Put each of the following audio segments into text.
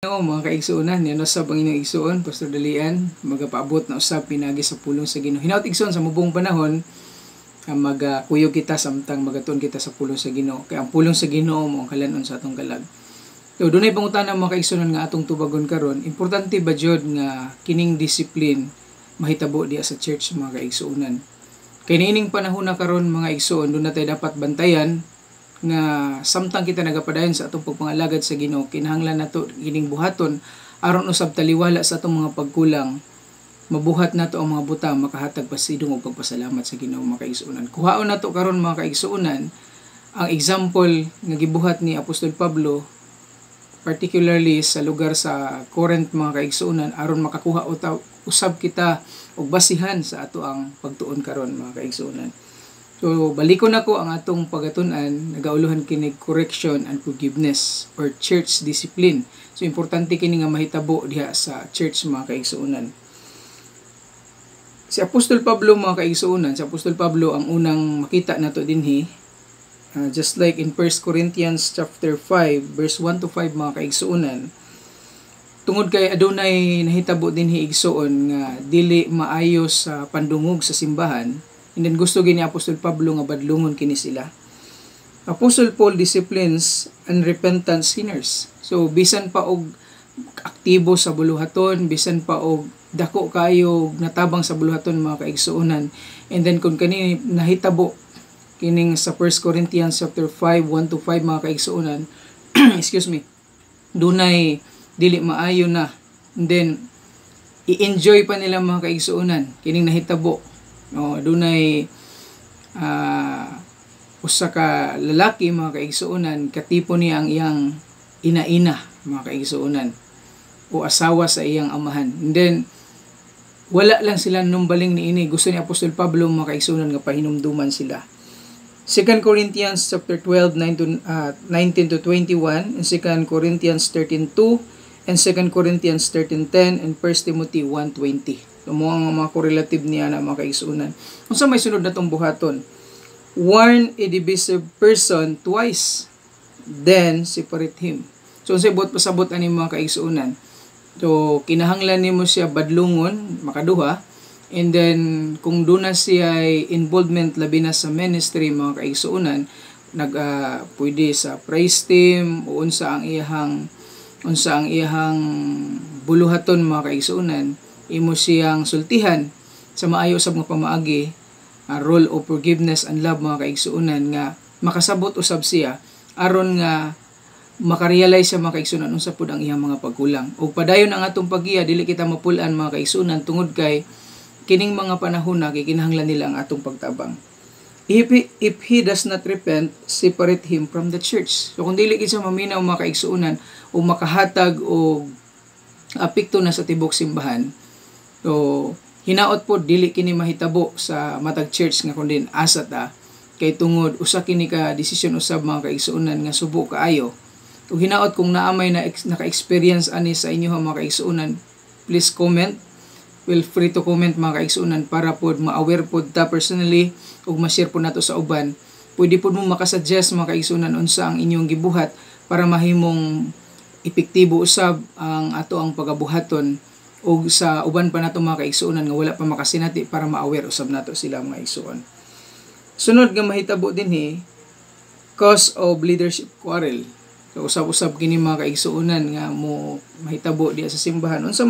Oo, mga kaigsuonan, yan usab ang inyong igsuon, Pastor Dalian, magapaabot na usab pinagi sa pulong sa Ginoo. Hinaut igsuon sa mubong panahon, magkuyog kita samtang magatuon kita sa pulong sa Ginoo. Kaya ang pulong sa Ginoo mo ang kalanon sa atong kalag. So, dunay pangutana mga kaigsuonan nga atong tubagon karon. Importante ba jud nga kining discipline mahitabo diha sa church mga kaigsuonan? Kay niining panahon na karon mga igsuon, doon na tayo dapat bantayan nga samtang kita nagapadayon sa atong pagpangalagad sa Ginoo, kinahanglan nato kining buhaton aron usab taliwala sa atong mga pagkulang, mabuhat nato ang mga butang, makahatag pasidong og pagpasalamat sa Ginoo mga kaigsuonan. Kuhaon nato karon mga kaigsuonan ang example nga gibuhat ni Apostol Pablo, particularly sa lugar sa Corinth mga kaigsuonan, aron makakuha usab kita og basihan sa ato ang pagtuon karon mga kaigsuonan. So, balikon ako ang atong pagatun-an, nagauluhan kini correction and forgiveness or church discipline. So, importante kini nga mahitabo diha sa church mga kaigsuonan. Si Apostol Pablo mga kaigsuonan, si Apostol Pablo ang unang makita nato dinhi, just like in 1 Corinthians chapter 5 verse 1 to 5 mga kaigsuonan, tungod kay adunay nahitabo dinhi igsuon nga dili maayo sa pandungog sa simbahan, and then gusto gini Apostol Pablo nga badlungon kini sila. Apostle Paul disciplines unrepentant sinners. So bisan pa og aktibo sa buluhaton, bisan pa og dako kayo natabang sa buluhaton mga kaigsuonan, and then kung kani nahitabo kining sa 1 Corinthians chapter 5 1 to 5 mga kaigsuonan, excuse me, dunay dili maayo na, and then i-enjoy pa nila mga kaigsuonan kining nahitabo. Dunay usa ka lalaki mga kaigsuonan, katipo niya ang iyang ina-ina mga kaigsuonan o asawa sa iyang amahan, and then wala lang sila numbaling niini. Gusto ni Apostol Pablo mga kaigsuonan nga pahinumduman sila. 2 Corinthians chapter 12 19 to 21, and 2 Corinthians 13:2, and 2 Corinthians 13:10, and 1 Timothy 1:20. So, mga correlative niya na mga kaigsuonan. Kung sa may sunod na itong buhaton, warn a divisive person twice, then separate him. So, sa buot pasabot ani mga kaigsuonan. So, kinahanglan nimo siya badlungon, makaduha, and then kung doon na siya involvement labi na sa ministry mga kaigsuonan, pwede sa praise team o unsa ang iyahang buluhaton mga kaigsuonan, imo siyang sultihan sa maayo usab nga pamaagi, role of forgiveness and love mga kaigsuonan, nga makasabot usab siya aron nga makarealize sa mga kaigsuonan unsa pud ang iyang mga pagkulang. Ug padayon ang atong paggiya, dili kita mapulan mga kaigsuonan tungod kay kining mga panahon na kinahanglan nila ang atong pagtabang. If he does not repent, separate him from the church. So kung dili kita maminaw mga kaigsuonan o makahatag o apekto na sa tibok simbahan, so hinaot po dili kini mahitabo sa matag church nga kundi asa ta, kay tungod usa kini ka desisyon usab mga kaigsuonan nga subo kaayo. Ug hinaot kung naamay na naka-experience ani sa inyo mga kaigsuonan, please comment. Feel free to comment mga kaigsuonan para pod ma-aware pod ta personally ug ma-share pod nato sa uban. Pwede pod mo makasuggest mga kaigsuonan unsa ang inyong gibuhat para mahimong epektibo usab ang ato ang pagabuhaton, ug sa uban pa nato mga kaigsuonan nga wala pa makasinati para ma-aware usab nato sila mga igsuon. Sunod nga mahitabo dinhi, cause of leadership quarrel. So usab-usab kini mga kaigsuonan nga mo mahitabo diya sa simbahan. Unsa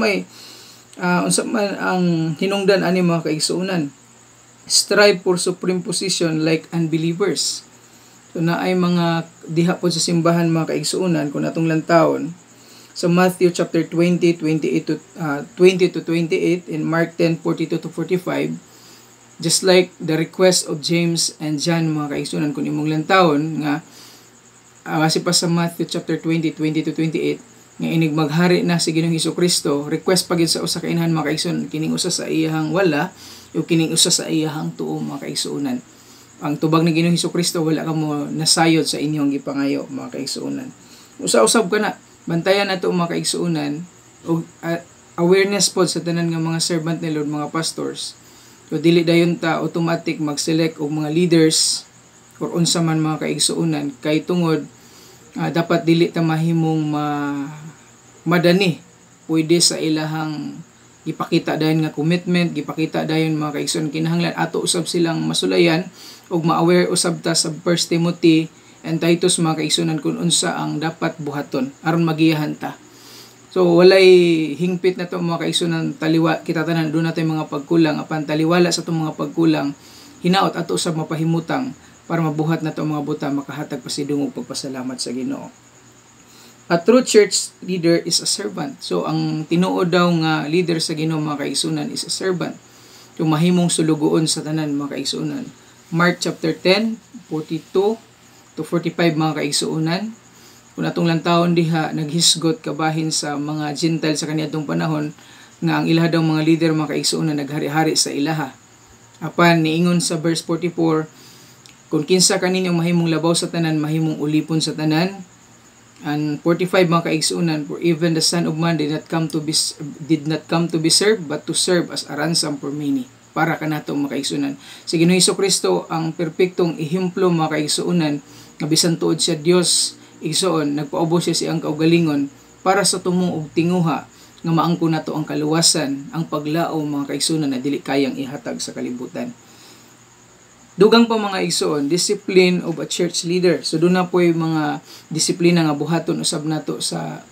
man ang hinungdan ani mga kaigsuonan, strive for supreme position like unbelievers. So naay mga diha po sa simbahan mga kaigsuonan kung atong lantawon sa Matthew chapter 20 to 28 and Mark 10:42 to 45, just like the request of James and John mga kaigsuonan kung imong lantawon nga kasi pa sa Matthew chapter 20 to 28 nga inig maghari na si Ginoong Hesukristo, request pagid sa usa ka inahan mga kaigsuonan, kining usa sa iyahang wala o kining usa sa iyahang tuo mga kaigsuonan. Ang tubag ni Ginoong Hesukristo, wala ka mo nasayod sa inyong gipangayo mga kaigsuonan. Usa-usab ka na, bantayan nato mga kaigsuonan og awareness pod sa tanan nga mga servant ni Lord, mga pastors. So dili dayon ta automatic mag-select og mga leaders or unsa man mga kaigsuonan, kay tungod dapat dili ta mahimong madani pwede sa ilahang gipakita dayon nga commitment, gipakita dayon mga kaigsoon kinahanglan ato usab silang masulayan ug ma-aware usab ta sa 1 Timothy and Titus mga kaigsoonan kung unsa ang dapat buhaton aron magiyahan ta. So walay hingpit na to mga kaigsoonan, taliwa kita tanan do natay mga pagkulang, apan taliwala sa tong mga pagkulang hinaot ato usab mapahimutang para mabuhat na to mga buta makahatag pasidungog pagpasalamat sa Ginoo. A true church leader is a servant. So ang tinuod daw nga leader sa Ginoo mga kaigsunan is a servant. Yung mahimong sulugoon sa tanan mga kaigsunan. Mark chapter 10, 42 to 45 mga kaigsunan. Kung atong lantawon diha naghisgot kabahin sa mga Gentile sa kaniadtong panahon nga ang ilaha daw mga leader mga kaigsunan naghari-hari sa ilaha. Apan niingon sa verse 44, kung kinsa kaninyo mahimong labaw sa tanan, mahimong ulipon sa tanan. And 45 mga kaigsunan, for even the Son of Man did not come to be served, but to serve as a ransom for many. Para kanato mga kaigsunan. Si Ginoong Hesukristo ang perpektong ehemplo mga kaigsunan nga bisan tuod siya Dios igsoon, nagpaubos siya siyang kaugalingon para sa tumong og tinguha nga maangko nato ang kaluwasan, ang paglao mga kaigsunan na dili kayang ihatag sa kalibutan. Dugang pa mga igsoon, discipline of a church leader. So doon na po yung mga disiplina nga buhaton usab nato sa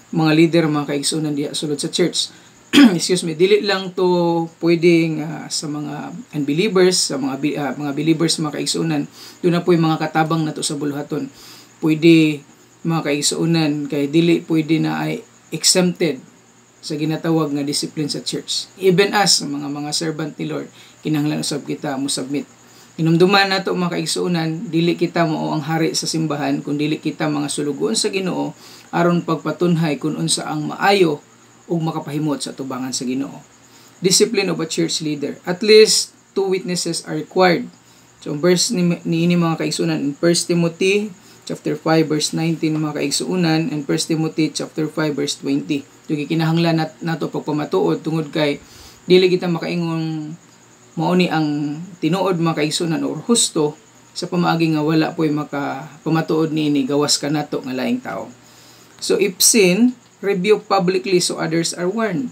mga leader mga kaigsunan diha sulod sa church. Excuse me, dili lang to pwedeng sa mga unbelievers, sa mga believers mga kaigsunan. Doon na po yung mga katabang nato sa buluhaton. Pwede mga kaigsunan kay dili pwede na ay exempted sa ginatawag nga discipline sa church. Even us mga servant ni Lord, kinahanglan usab kita mo submit. Inumduman nato mga kaigsuunan, dili kita mao ang hari sa simbahan, kung dili kita mga sulugoon sa Ginoo aron pagpatunhay kung unsa ang maayo ug makapahimot sa tubangan sa Ginoo. Discipline of a church leader. At least 2 witnesses are required. So verse niini mga kaigsuunan in 1 Timothy chapter 5 verse 19 mga kaigsuunan and 1 Timothy chapter 5 verse 20. So gikinahanglan nato pagpamatuod tungod kay dili kita makaingon mao ni ang tinuod mga kaigsunan or husto sa pamaagi nga wala po'y makapamatuod niini gawas ka nato nga laing tao. So if sin, rebuke publicly so others are warned.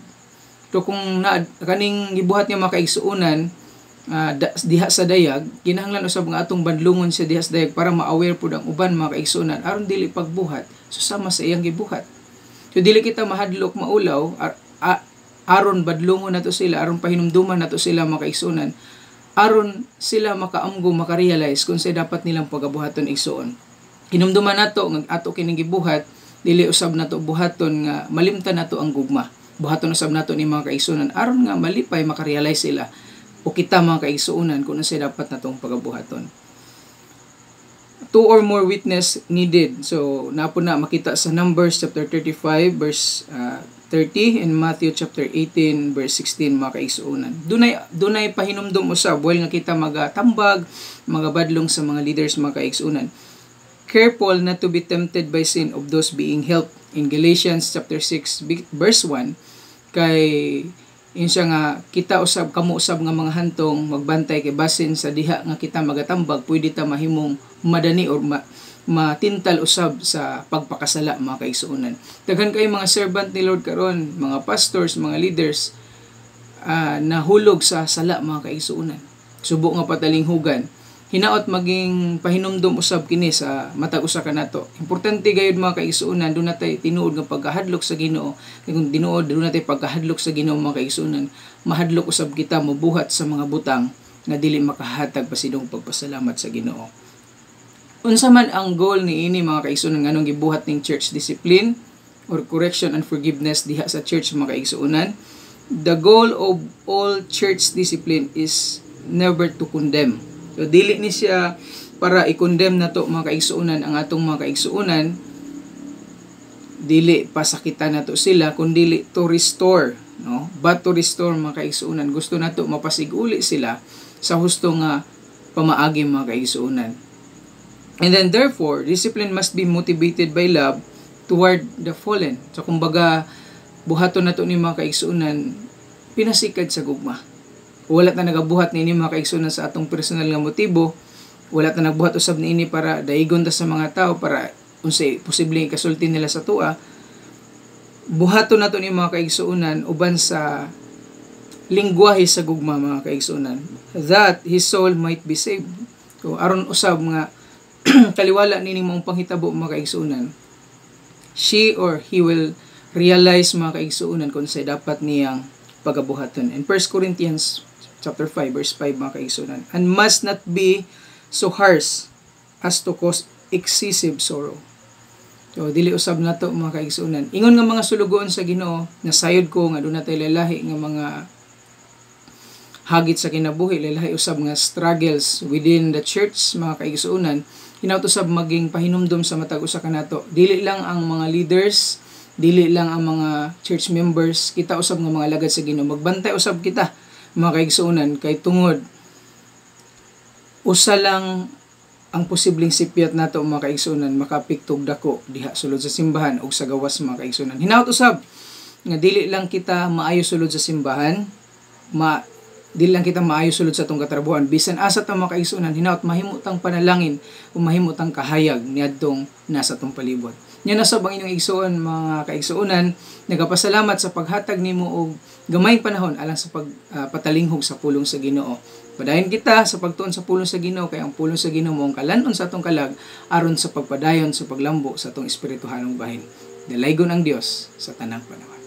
So kung kaning gibuhat nga mga kaigsuunan diha sa dayag, kinahanglan usab nga atong bandlungon sa diha sa dayag para ma-aware pud ang uban mga kaigsuunan aron dili pagbuhat susama sa iyang gibuhat. So dili kita mahadlok maulaw aron badlungon nato sila, aron pahinumduman nato sila mga kaigsunan, aron sila makaamgo makarealize kung sa dapat nilang pagabuhaton igsuon. Hinumduman nato nga ato kining gibuhat, dili usab nato buhaton nga malimtan nato ang gugma. Buhaton usab nato ni mga kaigsunan aron nga malipay makarealize sila o kita mga kaigsuunan kung sa dapat natong pagabuhaton. 2 or more witness needed. So napo na makita sa Numbers chapter 35 verse 30 and Matthew chapter 18 verse 16 mga kaigsuunan. Dunay pahinumdum usab while nga kita magatambag, magabadlong sa mga leaders mga kaigsuunan. Careful not to be tempted by sin of those being helped. In Galatians chapter 6 verse 1 kay insya nga kita usab kamo usab nga mga hantong magbantay kay basin sa diha nga kita magatambag pwede ta mahimong madani or matintal usab sa pagpakasala mga kaigsuunan. Daghan kay mga servant ni Lord karon, mga pastors, mga leaders nahulog sa sala mga kaigsuunan. Subo nga patalinghugan. Hinaot maging pahinumdum usab kini sa matag usa kanato. Importante gayud mga kaigsuunan do natay tinuod nga pagkahadlok sa Ginoo. Kay kung tinuod do natay pagkahadlok sa Ginoo mga kaigsuunan, mahadlok usab kita mobuhat sa mga butang nga dili makahatag pasidong pagpasalamat sa Ginoo. Unsa man ang goal niini mga kaigsuunan nganong gibuhat ning church discipline or correction and forgiveness diha sa church mga kaigsuunan? The goal of all church discipline is never to condemn. So dili ni siya para i-condemn nato mga kaigsuunan ang atong mga kaigsuunan, dili pasakitan nato sila kundi to restore, no? But to restore mga kaigsuunan, gusto nato mapasiguli sila sa husto nga pamaagi mga kaigsuunan. And then therefore, discipline must be motivated by love toward the fallen. So kumbaga buhaton nato ni mga kaigsuunan pinasikad sa gugma. Wala ta nagabuhat niini mga kaigsuunan sa atong personal nga motibo, wala ta nagbuhat usab niini para daigon ta sa mga tao para unsay posibleng ikasulti nila sa tua. buhaton nato ni mga kaigsuonan uban sa lingwahe sa gugma, mga kaigsuonan, that his soul might be saved. So aron usab nga kaliwala nini mong panghitabo, mga kaigsuonan, she or he will realize, mga kaigsuonan, kung say dapat niyang pagabuhaton. In 1 Corinthians chapter 5 verse 5, mga kaigsuonan, and must not be so harsh as to cause excessive sorrow. So dili usab nato, mga kaigsuonan. Ingon nga mga sulugoon sa Ginoo, nasayod ko nga doon natay lalahi nga mga hagit sa kinabuhi, lalahi usab nga struggles within the church, mga kaigsuonan. Hinaut usab maging pahinumdom sa matag usa kanato. Dili lang ang mga leaders, dili lang ang mga church members, kita usab nga mga lagad sa Ginoo. Magbantay usab kita, mga kaigsuonan, kay tungod usa lang ang posibleng sipyat nato, mga kaigsuonan, makapigtog dako diha sulod sa simbahan ug sa gawas, mga kaigsuonan. Hinaut usab nga dili lang kita maayo sulod sa simbahan, dili lang kita maayo sulod sa atong katrabuhan, bisan asa ta, mga kaigsuonan, hinaut mahimutang panalangin o mahimutang kahayag niadtong nasa atong palibot. Nya nasab ang inyong igsuon, mga kaigsuonan. Nagapasalamat sa paghatag nimo og gamayng panahon alang sa pagpatalinghog sa pulong sa Ginoo. Padayon kita sa pagtuon sa pulong sa Ginoo, kay ang pulong sa Ginoo mao ang kalanon sa atong kalag aron sa pagpadayon sa paglambo sa atong espirituhanong bahin. Dalaygon ang Dios sa tanang panahon.